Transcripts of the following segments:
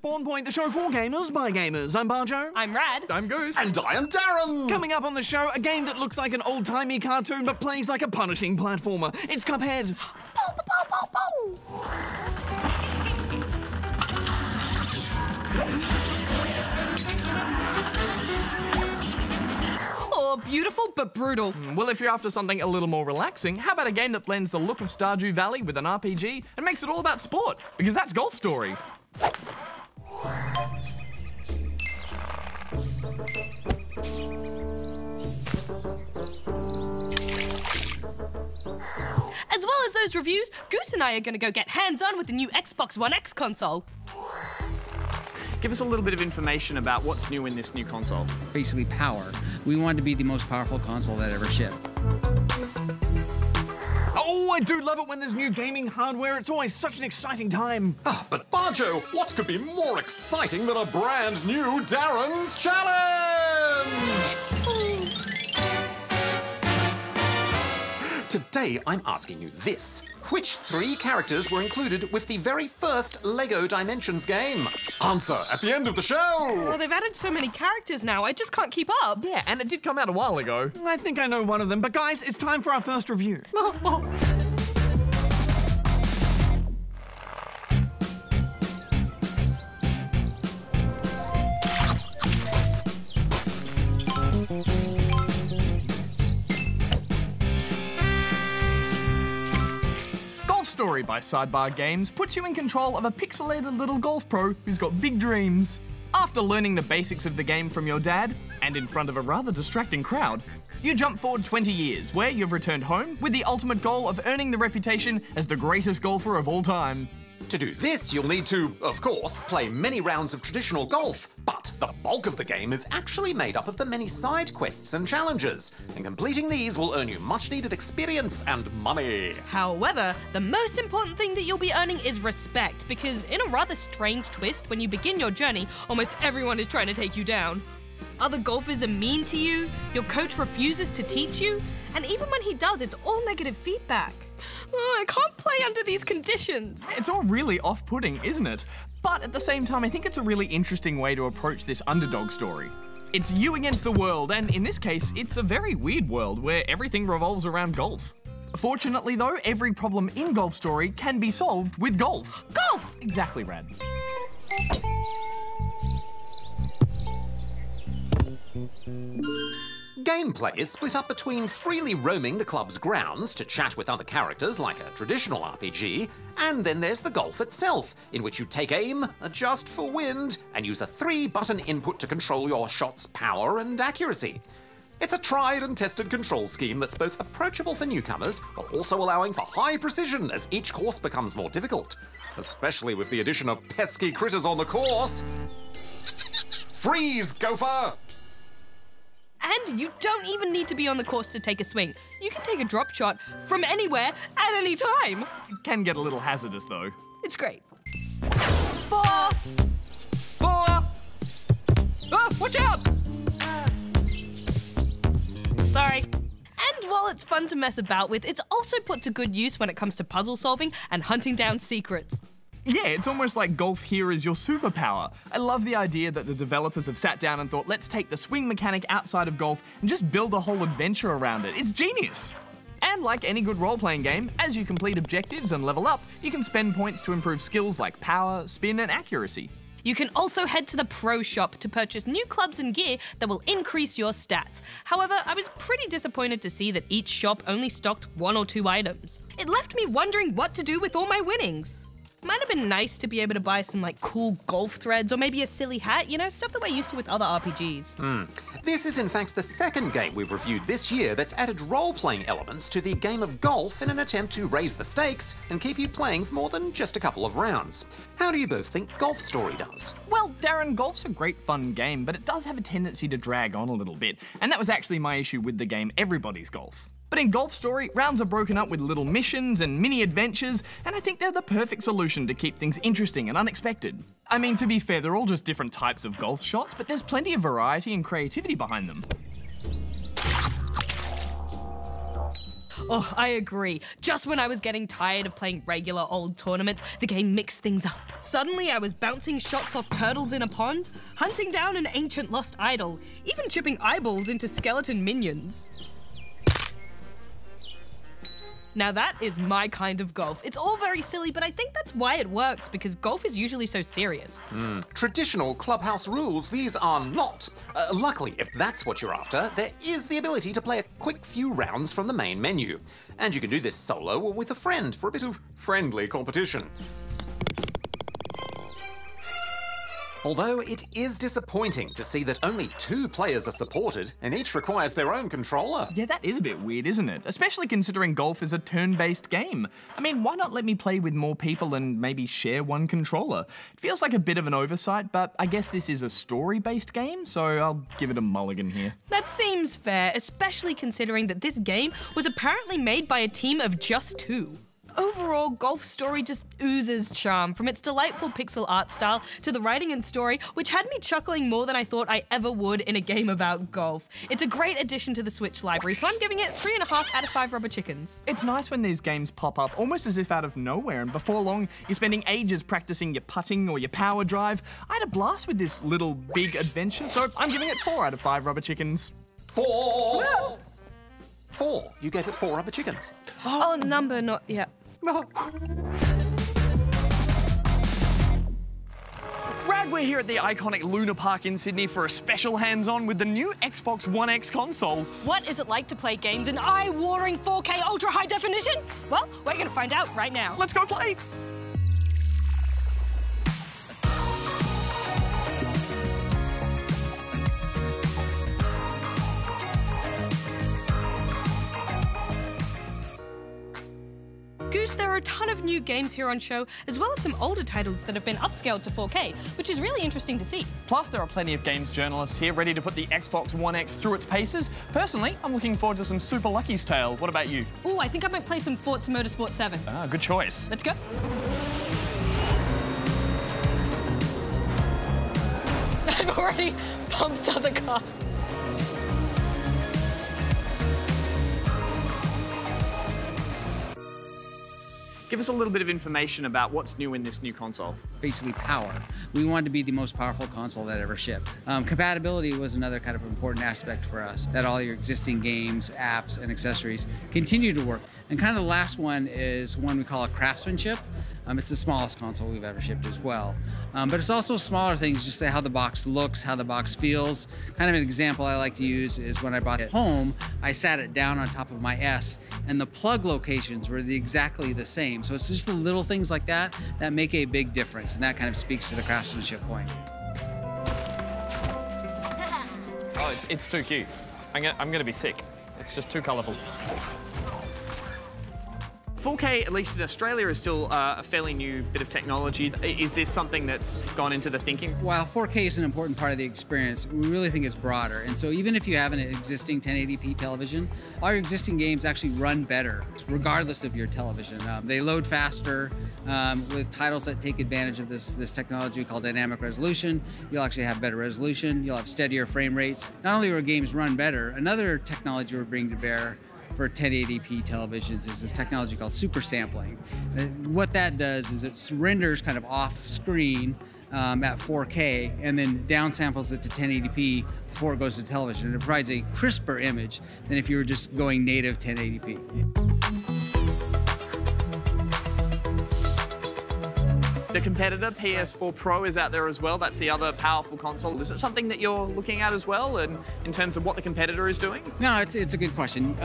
Spawn Point, the show for gamers by gamers. I'm Bajo. I'm Rad. I'm Goose. And I am D.A.R.R.E.N. Coming up on the show, a game that looks like an old-timey cartoon but plays like a punishing platformer. It's Cuphead. Oh, beautiful but brutal. Well, if you're after something a little more relaxing, how about a game that blends the look of Stardew Valley with an RPG and makes it all about sport? Because that's Golf Story. As well as those reviews, Goose and I are going to go get hands-on with the new Xbox One X console. Give us a little bit of information about what's new in this new console. Basically power. We wanted to be the most powerful console that ever shipped. Oh, I do love it when there's new gaming hardware. It's always such an exciting time. But Bajo, what could be more exciting than a brand new D.A.R.R.E.N's challenge? Today, I'm asking you this. Which 3 characters were included with the very first LEGO Dimensions game? Answer at the end of the show! Well, they've added so many characters now, I just can't keep up. Yeah, and it did come out a while ago. I think I know one of them, but guys, it's time for our first review. Golf Story by Sidebar Games puts you in control of a pixelated little golf pro who's got big dreams. After learning the basics of the game from your dad, and in front of a rather distracting crowd, you jump forward 20 years, where you've returned home with the ultimate goal of earning the reputation as the greatest golfer of all time. To do this, you'll need to, of course, play many rounds of traditional golf, but the bulk of the game is actually made up of the many side quests and challenges, and completing these will earn you much-needed experience and money. However, the most important thing that you'll be earning is respect, because in a rather strange twist, when you begin your journey, almost everyone is trying to take you down. Other golfers are mean to you, your coach refuses to teach you, and even when he does, it's all negative feedback. Oh, I can't play under these conditions. It's all really off-putting, isn't it? But at the same time, I think it's a really interesting way to approach this underdog story. It's you against the world, and in this case, it's a very weird world where everything revolves around golf. Fortunately though, every problem in Golf Story can be solved with golf. Golf! Exactly, Rad. Gameplay is split up between freely roaming the club's grounds to chat with other characters like a traditional RPG, and then there's the golf itself, in which you take aim, adjust for wind, and use a 3-button input to control your shot's power and accuracy. It's a tried and tested control scheme that's both approachable for newcomers, while also allowing for high precision as each course becomes more difficult. Especially with the addition of pesky critters on the course. Freeze, gopher! And you don't even need to be on the course to take a swing. You can take a drop shot from anywhere at any time. It can get a little hazardous though. It's great. 4. 4! Ah, watch out! Sorry. And while it's fun to mess about with, it's also put to good use when it comes to puzzle solving and hunting down secrets. Yeah, it's almost like golf here is your superpower. I love the idea that the developers have sat down and thought, let's take the swing mechanic outside of golf and just build a whole adventure around it. It's genius! And like any good role-playing game, as you complete objectives and level up, you can spend points to improve skills like power, spin, and accuracy. You can also head to the pro shop to purchase new clubs and gear that will increase your stats. However, I was pretty disappointed to see that each shop only stocked 1 or 2 items. It left me wondering what to do with all my winnings. Might have been nice to be able to buy some like cool golf threads or maybe a silly hat, you know, stuff that we're used to with other RPGs. This is in fact the second game we've reviewed this year that's added role-playing elements to the game of golf in an attempt to raise the stakes and keep you playing for more than just a couple of rounds. How do you both think Golf Story does? Well, D.A.R.R.E.N, golf's a great fun game, but it does have a tendency to drag on a little bit, and that was actually my issue with the game Everybody's Golf. But in Golf Story, rounds are broken up with little missions and mini adventures, and I think they're the perfect solution to keep things interesting and unexpected. I mean, to be fair, they're all just different types of golf shots, but there's plenty of variety and creativity behind them. Oh, I agree. Just when I was getting tired of playing regular old tournaments, the game mixed things up. Suddenly, I was bouncing shots off turtles in a pond, hunting down an ancient lost idol, even chipping eyeballs into skeleton minions. Now that is my kind of golf. It's all very silly, but I think that's why it works, because golf is usually so serious. Traditional clubhouse rules, these are not. Luckily, if that's what you're after, there is the ability to play a quick few rounds from the main menu. And you can do this solo or with a friend for a bit of friendly competition. Although it is disappointing to see that only 2 players are supported and each requires their own controller. Yeah, that is a bit weird, isn't it? Especially considering golf is a turn-based game. I mean, why not let me play with more people and maybe share one controller? It feels like a bit of an oversight, but I guess this is a story-based game, so I'll give it a mulligan here. That seems fair, especially considering that this game was apparently made by a team of just 2. Overall, Golf Story just oozes charm, from its delightful pixel art style to the writing and story, which had me chuckling more than I thought I ever would in a game about golf. It's a great addition to the Switch library, so I'm giving it 3.5 out of 5 rubber chickens. It's nice when these games pop up almost as if out of nowhere, and before long, you're spending ages practicing your putting or your power drive. I had a blast with this little big adventure, so I'm giving it 4 out of 5 rubber chickens. 4! 4. You gave it 4 rubber chickens. Oh, number not yet. No. Rad, we're here at the iconic Luna Park in Sydney for a special hands-on with the new Xbox One X console. What is it like to play games in eye-watering 4K ultra-high definition? Well, we're gonna find out right now. Let's go play! Goose, there are a ton of new games here on show, as well as some older titles that have been upscaled to 4K, which is really interesting to see. Plus, there are plenty of games journalists here ready to put the Xbox One X through its paces. Personally, I'm looking forward to some Super Lucky's Tale. What about you? Ooh, I think I might play some Forza Motorsport 7. Ah, good choice. Let's go. I've already pumped other cars. Give us a little bit of information about what's new in this new console. Basically power. We wanted to be the most powerful console that ever shipped. Compatibility was another kind of important aspect for us, that all your existing games, apps, and accessories continue to work. And kind of the last one is one we call a craftsmanship. It's the smallest console we've ever shipped as well. But it's also smaller things, just how the box looks, how the box feels. Kind of an example I like to use is when I bought it home, I sat it down on top of my S, and the plug locations were exactly the same. So it's just the little things like that that make a big difference, and that kind of speaks to the craftsmanship point. Oh, it's too cute. I'm gonna be sick. It's just too colourful. 4K, at least in Australia, is still a fairly new bit of technology. Is this something that's gone into the thinking? While 4K is an important part of the experience, we really think it's broader. And so even if you have an existing 1080p television, all your existing games actually run better, regardless of your television. They load faster with titles that take advantage of this technology called dynamic resolution. You'll actually have better resolution. You'll have steadier frame rates. Not only will games run better, another technology we're bringing to bear for 1080p televisions is this technology called super sampling. What that does is it renders kind of off screen at 4K and then downsamples it to 1080p before it goes to television. And it provides a crisper image than if you were just going native 1080p. The competitor, PS4 Pro, is out there as well. That's the other powerful console. Is it something that you're looking at as well, and in terms of what the competitor is doing? No, it's a good question.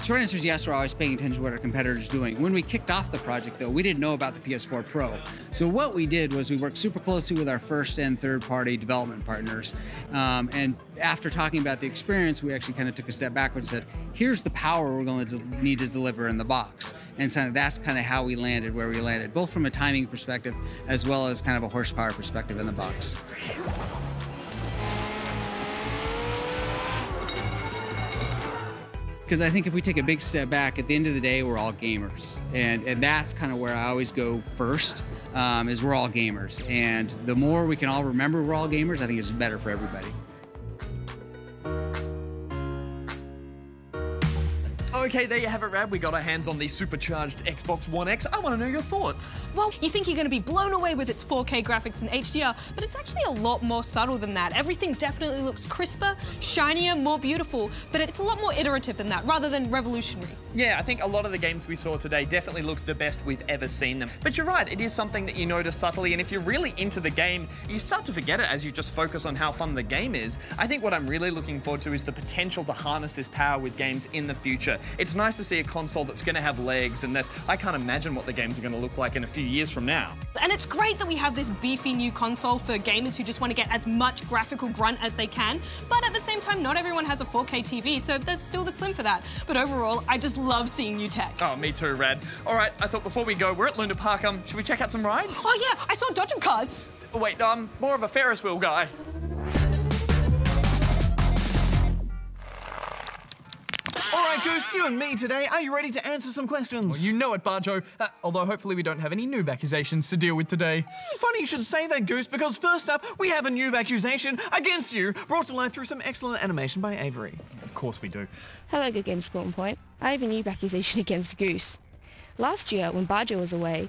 Short answer is yes, we're always paying attention to what our competitor's doing. When we kicked off the project, though, we didn't know about the PS4 Pro. So what we did was we worked super closely with our first and third-party development partners. And after talking about the experience, we actually kind of took a step backwards and said, here's the power we're going to need to deliver in the box. And so that's kind of how we landed where we landed, both from a timing perspective as well as kind of a horsepower perspective in the box. Because I think if we take a big step back, at the end of the day, we're all gamers. And that's kind of where I always go first, is we're all gamers. And the more we can all remember we're all gamers, I think it's better for everybody. Okay, there you have it, Rad. We got our hands on the supercharged Xbox One X. I want to know your thoughts. Well, you think you're going to be blown away with its 4K graphics and HDR, but it's actually a lot more subtle than that. Everything definitely looks crisper, shinier, more beautiful, but it's a lot more iterative than that, rather than revolutionary. Yeah, I think a lot of the games we saw today definitely look the best we've ever seen them. But you're right, it is something that you notice subtly, and if you're really into the game, you start to forget it as you just focus on how fun the game is. I think what I'm really looking forward to is the potential to harness this power with games in the future. It's nice to see a console that's going to have legs, and that I can't imagine what the games are going to look like in a few years from now. And it's great that we have this beefy new console for gamers who just want to get as much graphical grunt as they can, but at the same time, not everyone has a 4K TV, so there's still the Slim for that. But overall, I just love seeing new tech. Oh, me too, Rad. All right, I thought before we go, we're at Luna Park. Should we check out some rides? Oh yeah, I saw Dodge cars. Wait, more of a Ferris wheel guy. All right, Goose, you and me today. Are you ready to answer some questions? Well, you know it, Bajo. Although hopefully we don't have any noob accusations to deal with today. Funny you should say that, Goose, because first up, we have a noob accusation against you, brought to life through some excellent animation by Avery. Of course we do. Hello, Good Game Sport and Point. I have a new accusation against Goose. Last year, when Bajo was away,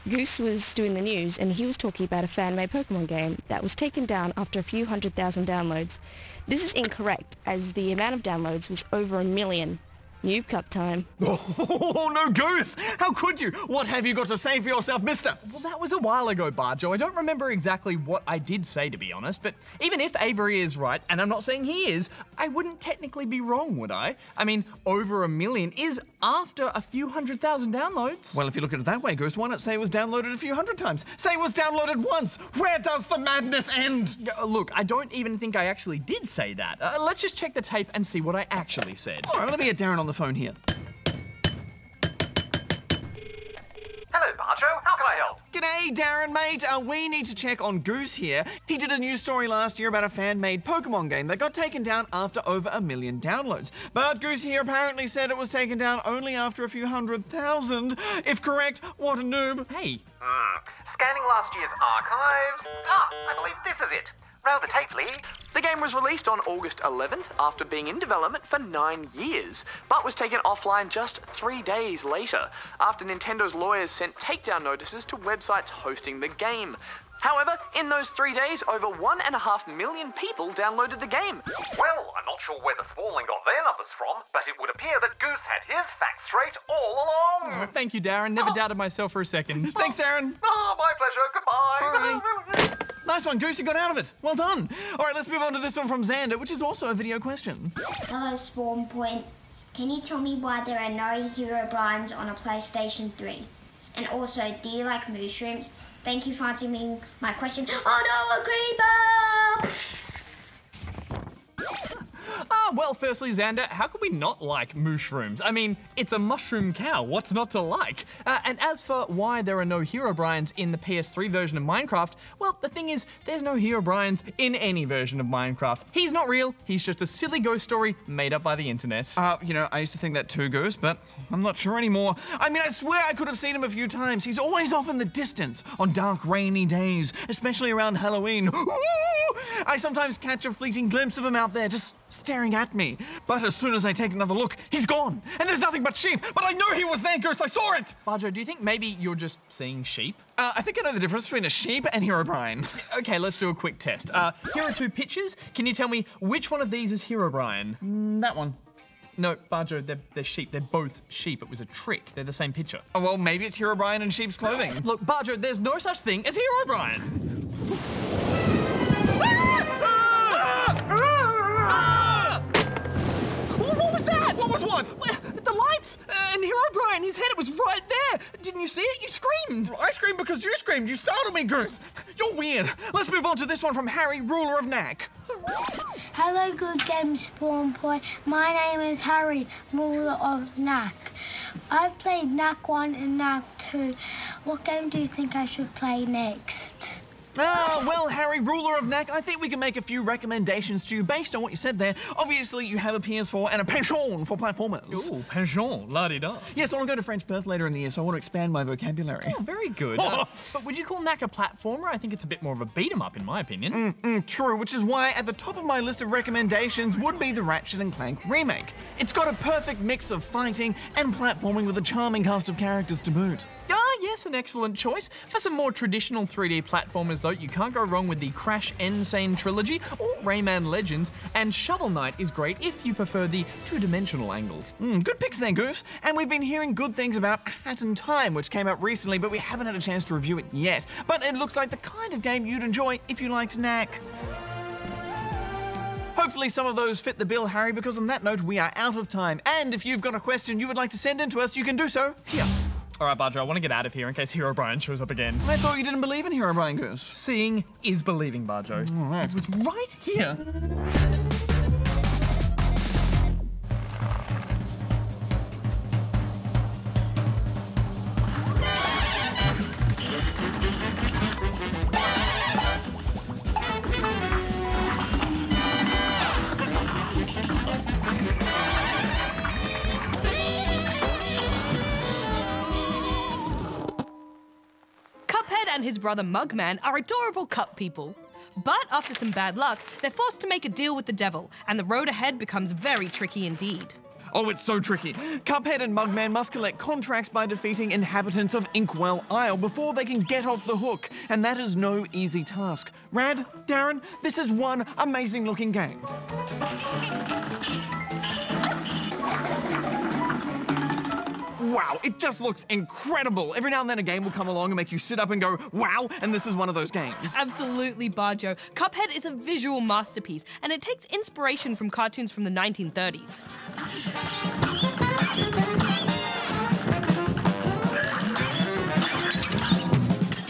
Goose was doing the news and he was talking about a fan-made Pokemon game that was taken down after a few 100,000 downloads. This is incorrect, as the amount of downloads was over 1 million. Noob Cup time. Oh, no, Goose! How could you? What have you got to say for yourself, mister? Well, that was a while ago, Bajo. I don't remember exactly what I did say, to be honest, but even if Avery is right, and I'm not saying he is, I wouldn't technically be wrong, would I? I mean, over 1 million is after a few 100,000 downloads. Well, if you look at it that way, Goose, why not say it was downloaded a few 100 times? Say it was downloaded once! Where does the madness end? Look, I don't even think I actually did say that. Let's just check the tape and see what I actually said. All right, let me get Darren on the phone here. Hello, Bajo. How can I help? G'day, Darren, mate. We need to check on Goose here. He did a news story last year about a fan-made Pokemon game that got taken down after over 1 million downloads. But Goose here apparently said it was taken down only after a few 100,000. If correct, what a noob. Hey. Scanning last year's archives. I believe this is it. Roll the tape, Lee. The game was released on August 11th after being in development for 9 years, but was taken offline just 3 days later after Nintendo's lawyers sent takedown notices to websites hosting the game. However, in those 3 days, over 1.5 million people downloaded the game. Well, I'm not sure where the Spalling got their numbers from, but it would appear that Goose had his facts straight all along. Thank you, Darren. Never doubted myself for a second. Thanks, Darren. My pleasure. Goodbye. Nice one, Goose, you got out of it. Well done. All right, let's move on to this one from Xander, which is also a video question. Hello, Spawn Point. Can you tell me why there are no Herobrines on a PlayStation 3? And also, do you like mushrooms? Thank you for answering my question. Oh no, a creeper! Well, firstly, Xander, how could we not like mushrooms? I mean, it's a mushroom cow. What's not to like? And as for why there are no Herobrines in the PS3 version of Minecraft, well, the thing is, there's no Herobrines in any version of Minecraft. He's not real. He's just a silly ghost story made up by the internet. You know, I used to think that too, Goose, but I'm not sure anymore. I mean, I swear I could have seen him a few times. He's always off in the distance on dark, rainy days, especially around Halloween. Ooh! I sometimes catch a fleeting glimpse of him out there, just staring at me. But as soon as I take another look, he's gone. And there's nothing but sheep. But I know he was there, Goose. I saw it. Bajo, do you think maybe you're just seeing sheep? I think I know the difference between a sheep and Herobrine. Okay, let's do a quick test. Here are 2 pictures. Can you tell me which one of these is Herobrine? That one. No, Bajo, they're sheep. They're both sheep. It was a trick. They're the same picture. Oh, well, maybe it's Herobrine in sheep's clothing. Look, Bajo, there's no such thing as Herobrine. What was that? What was what? The lights! And Herobrine, his head, it was right there. Didn't you see it? You screamed. I screamed because you screamed. You startled me, Goose. You're weird. Let's move on to this one from Harry, ruler of Knack. Hello, Good Game Spawn Point. My name is Harry, ruler of Knack. I've played Knack 1 and Knack 2. What game do you think I should play next? Well, Harry, ruler of NAC, I think we can make a few recommendations to you based on what you said there. Obviously, you have a PS4 and a penchant for platformers. Ooh, penchant, la-di-da. Yes, I want to go to French Perth later in the year, so I want to expand my vocabulary. Oh, very good. But would you call NAC a platformer? I think it's a bit more of a beat-em-up, in my opinion. True, which is why at the top of my list of recommendations would be the Ratchet & Clank remake. It's got a perfect mix of fighting and platforming with a charming cast of characters to boot. Ah, yes, an excellent choice. For some more traditional 3D platformers, though, you can't go wrong with the Crash N-Sane trilogy or Rayman Legends, and Shovel Knight is great if you prefer the two-dimensional angles. Good picks there, Goose. And we've been hearing good things about Hat in Time, which came out recently, but we haven't had a chance to review it yet. But it looks like the kind of game you'd enjoy if you liked knack. Hopefully some of those fit the bill, Harry, because on that note, we are out of time. And if you've got a question you would like to send in to us, you can do so here. All right, Bajo, I want to get out of here in case Herobrine shows up again. I thought you didn't believe in Herobrine, Goose. Seeing is believing, Bajo. All right. It was right here. And his brother Mugman are adorable cup people. But after some bad luck, they're forced to make a deal with the devil, and the road ahead becomes very tricky indeed. Oh, it's so tricky. Cuphead and Mugman must collect contracts by defeating inhabitants of Inkwell Isle before they can get off the hook, and that is no easy task. Rad, D.A.R.R.E.N, this is one amazing looking game. Wow, it just looks incredible. Every now and then a game will come along and make you sit up and go, wow, and this is one of those games. Absolutely, Bajo. Cuphead is a visual masterpiece, and it takes inspiration from cartoons from the 1930s.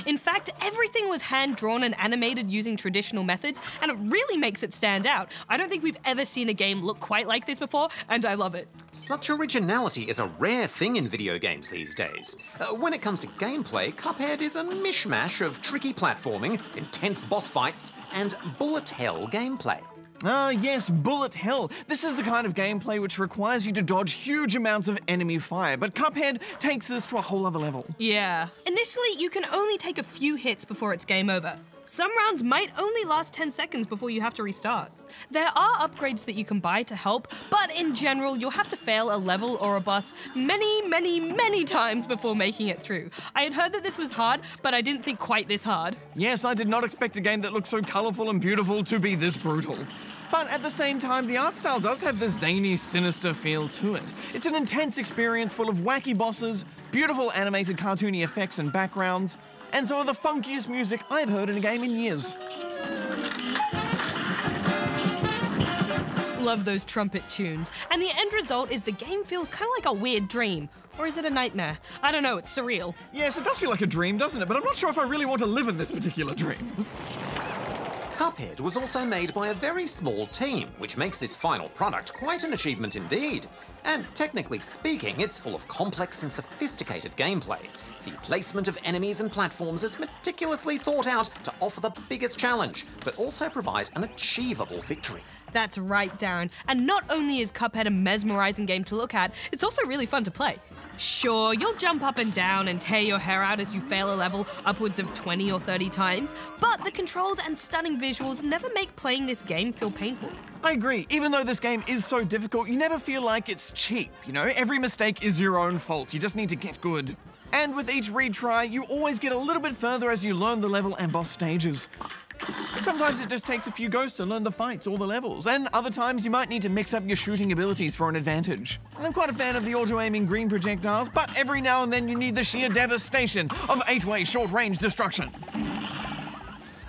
In fact, everything was hand-drawn and animated using traditional methods, and it really makes it stand out. I don't think we've ever seen a game look quite like this before, and I love it. Such originality is a rare thing in video games these days. When it comes to gameplay, Cuphead is a mishmash of tricky platforming, intense boss fights, and bullet hell gameplay. Ah, yes, bullet hell. This is the kind of gameplay which requires you to dodge huge amounts of enemy fire, but Cuphead takes this to a whole other level. Yeah. Initially, you can only take a few hits before it's game over. Some rounds might only last 10 seconds before you have to restart. There are upgrades that you can buy to help, but in general, you'll have to fail a level or a boss many times before making it through. I had heard that this was hard, but I didn't think quite this hard. Yes, I did not expect a game that looks so colourful and beautiful to be this brutal. But at the same time, the art style does have this zany, sinister feel to it. It's an intense experience full of wacky bosses, beautiful animated cartoony effects and backgrounds, and some of the funkiest music I've heard in a game in years. Love those trumpet tunes. And the end result is the game feels kind of like a weird dream. Or is it a nightmare? I don't know, it's surreal. Yes, it does feel like a dream, doesn't it? But I'm not sure if I really want to live in this particular dream. Cuphead was also made by a very small team, which makes this final product quite an achievement indeed. And technically speaking, it's full of complex and sophisticated gameplay. The placement of enemies and platforms is meticulously thought out to offer the biggest challenge, but also provide an achievable victory. That's right, D.A.R.R.E.N. And not only is Cuphead a mesmerizing game to look at, it's also really fun to play. Sure, you'll jump up and down and tear your hair out as you fail a level upwards of 20 or 30 times, but the controls and stunning visuals never make playing this game feel painful. I agree. Even though this game is so difficult, you never feel like it's cheap, you know? Every mistake is your own fault. You just need to get good. And with each retry, you always get a little bit further as you learn the level and boss stages. Sometimes it just takes a few goes to learn the fights or the levels, and other times you might need to mix up your shooting abilities for an advantage. I'm quite a fan of the auto-aiming green projectiles, but every now and then you need the sheer devastation of 8-way short-range destruction.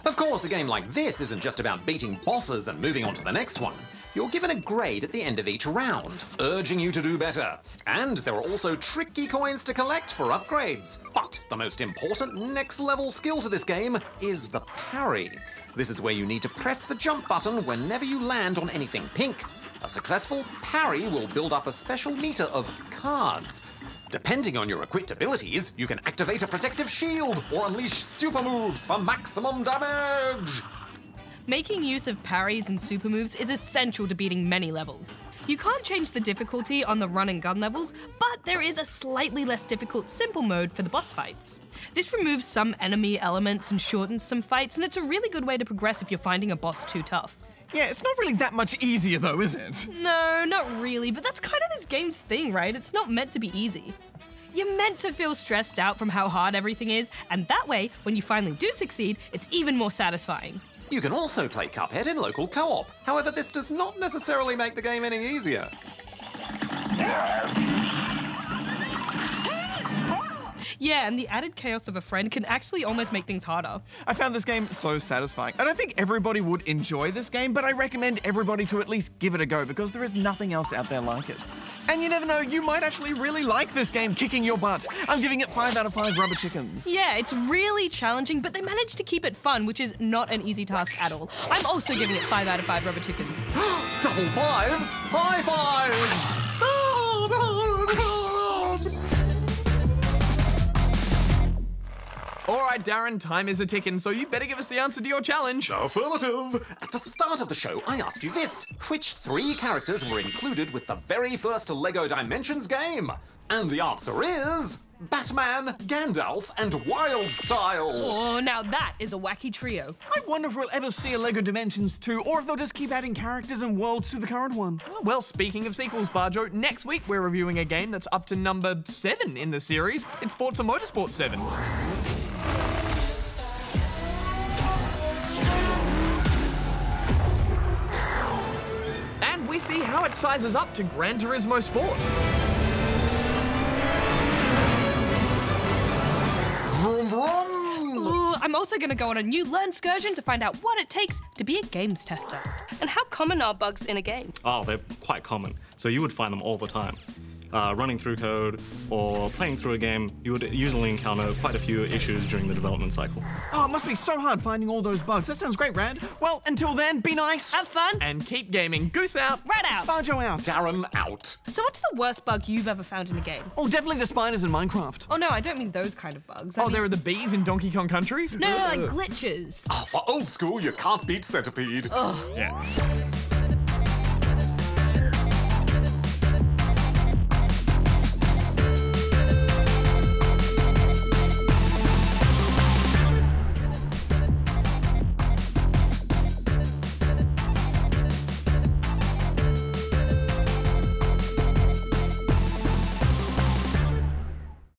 Of course, a game like this isn't just about beating bosses and moving on to the next one. You're given a grade at the end of each round, urging you to do better. And there are also tricky coins to collect for upgrades. But the most important next-level skill to this game is the parry. This is where you need to press the jump button whenever you land on anything pink. A successful parry will build up a special meter of cards. Depending on your equipped abilities, you can activate a protective shield or unleash super moves for maximum damage. Making use of parries and super moves is essential to beating many levels. You can't change the difficulty on the run and gun levels, but there is a slightly less difficult simple mode for the boss fights. This removes some enemy elements and shortens some fights, and it's a really good way to progress if you're finding a boss too tough. Yeah, it's not really that much easier though, is it? No, not really, but that's kind of this game's thing, right? It's not meant to be easy. You're meant to feel stressed out from how hard everything is, and that way, when you finally do succeed, it's even more satisfying. You can also play Cuphead in local co-op. However, this does not necessarily make the game any easier. Yeah, and the added chaos of a friend can actually almost make things harder. I found this game so satisfying. I don't think everybody would enjoy this game, but I recommend everybody to at least give it a go because there is nothing else out there like it. And you never know, you might actually really like this game kicking your butt. I'm giving it 5 out of 5 rubber chickens. Yeah, it's really challenging, but they managed to keep it fun, which is not an easy task at all. I'm also giving it 5 out of 5 rubber chickens. Double fives! High fives! All right, Darren, time is a-ticking, so you better give us the answer to your challenge. Affirmative! At the start of the show, I asked you this. Which 3 characters were included with the very first LEGO Dimensions game? And the answer is... Batman, Gandalf, and Wildstyle. Oh, now that is a wacky trio. I wonder if we'll ever see a LEGO Dimensions 2, or if they'll just keep adding characters and worlds to the current one. Well, speaking of sequels, Bajo, next week we're reviewing a game that's up to number 7 in the series. It's Forza Motorsport 7. And we see how it sizes up to Gran Turismo Sport. Vroom vroom! Ooh, I'm also going to go on a new Learn excursion to find out what it takes to be a games tester. And how common are bugs in a game? Oh, they're quite common. So you would find them all the time. Running through code or playing through a game, you would usually encounter quite a few issues during the development cycle. Oh, it must be so hard finding all those bugs. That sounds great, Rad. Well, until then, be nice. Have fun. And keep gaming. Goose out. Rad out. Bajo out. Darren out. So what's the worst bug you've ever found in a game? Oh, definitely the spiders in Minecraft. Oh no, I don't mean those kind of bugs. I Oh, mean... there are the bees in Donkey Kong Country? No, like glitches. For old school, you can't beat Centipede. Ugh. Yeah.